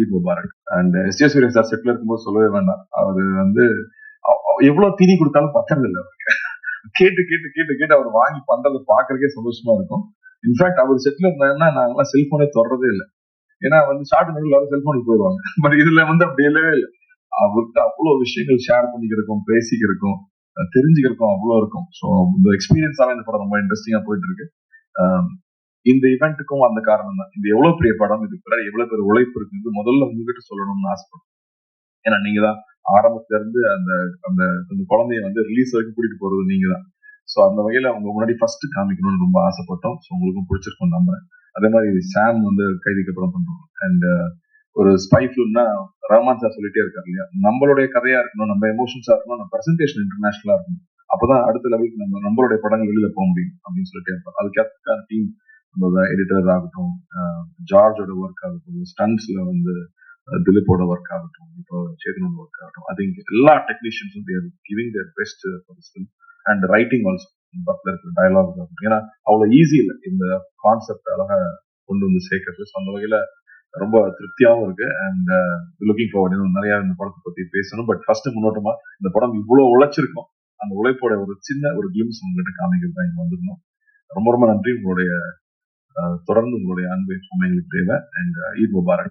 ஈத் முபாரக். And S J. Suryah sir செட்ல இருக்கும்போது சொல்லவே வேண்டாம். அவரு வந்து எவ்வளவு தீனி கொடுத்தாலும் பத்தறது இல்லை அவருக்கு. கேட்டு கேட்டு கேட்டு கேட்டு அவர் வாங்கி பண்றதை பாக்குறதுக்கே சந்தோஷமா இருக்கும். இன்ஃபேக்ட் அவர் செட்ல இருந்தாருன்னா நாங்கெல்லாம் செல்போனே தொடறதே இல்லை. ஏன்னா வந்து ஷார்ட் எல்லாரும் செல்போனுக்கு போயிடுவாங்க. பட் இதுல வந்து அப்படி இல்லவே இல்லை. அவருக்கு அவ்வளவு விஷயங்கள் ஷேர் பண்ணிக்கிறக்கும், பேசிக்கிறக்கும், தெரிஞ்சுக்கிறக்கும் அவ்வளவு இருக்கும். ஸோ இந்த எக்ஸ்பீரியன்ஸாவே இந்த படம் ரொம்ப இன்ட்ரெஸ்டிங்கா போயிட்டு இருக்கு. இந்த இவெண்ட்டுக்கும் அந்த காரணம் தான். இது எவ்வளவு பெரிய படம், இதுக்கு பின்னாடி எவ்வளவு பெரிய உழைப்பு இருக்கு முதல்ல உங்ககிட்ட சொல்லணும்னு ஆசைப்படுறேன். ஏன்னா நீங்க தான் ஆரம்பத்துல இருந்து அந்த அந்த குழந்தைய வந்து ரிலீஸ் வரைக்கும் கூட்டிட்டு போறது நீங்க தான். ஸோ அந்த வகையில அவங்க முன்னாடி ஃபர்ஸ்ட் காமிக்கணும்னு ரொம்ப ஆசைப்பட்டோம். ஸோ உங்களுக்கும் பிடிச்சிருக்கும் நம்புறேன். அதே மாதிரி சாம் வந்து கைதிக்கு படம் பண்றோம். அண்ட் ஒரு ஸ்பை ஃபிலிம்னா ரஹ்மான் சார் சொல்லிட்டே இருக்காரு இல்லையா, நம்மளுடைய கதையா இருக்கணும், நம்ம எமோஷன்ஸா இருக்கணும், நம்ம பிரசன்டேஷன் இன்டர்நேஷனலா இருக்கணும். அப்பதான் அடுத்த லெவலுக்கு நம்மளுடைய படங்கள் வெளியில போக முடியும் அப்படின்னு சொல்லிட்டே இருப்பாங்க. அதுக்கான டீம் நம்மளோட எடிட்டர் ஆகட்டும், ஜார்ஜோட ஒர்க் ஆகட்டும், ஸ்டன்ஸ்ல வந்து திலீப்போட ஒர்க் ஆகட்டும், இப்போ சேதனோட ஒர்க் ஆகட்டும், ஐ திங்க் எல்லா டெக்னீஷியன்ஸும் they're giving their best for this film. And writing also பக்கத்துல இருக்கிற டயலாக் ஆகட்டும். ஏன்னா அவ்வளவு ஈஸி இல்லை இந்த கான்செப்ட் அழகா கொண்டு வந்து சேர்க்கறது. அந்த வகையில ரொம்ப திருப்தியாகவும் இருக்கு. அண்ட் லுக்கிங் ஃபார்வர்ட் இன்னும் நிறைய இந்த படத்தை பத்தி பேசணும். பட் ஃபர்ஸ்ட் முன்னோட்டமா இந்த படம் இவ்வளவு உழைச்சிருக்கும், அந்த உழைப்போட ஒரு சின்ன ஒரு கிளிம்ஸ் உங்ககிட்ட காமிக்கிறது தான் இங்க வந்திருந்தோம். ரொம்ப ரொம்ப நன்றி. உங்களுடைய தொடர்ந்து உங்களுடைய அன்பை எங்களுக்கு தேவை. And Eid Mubarak.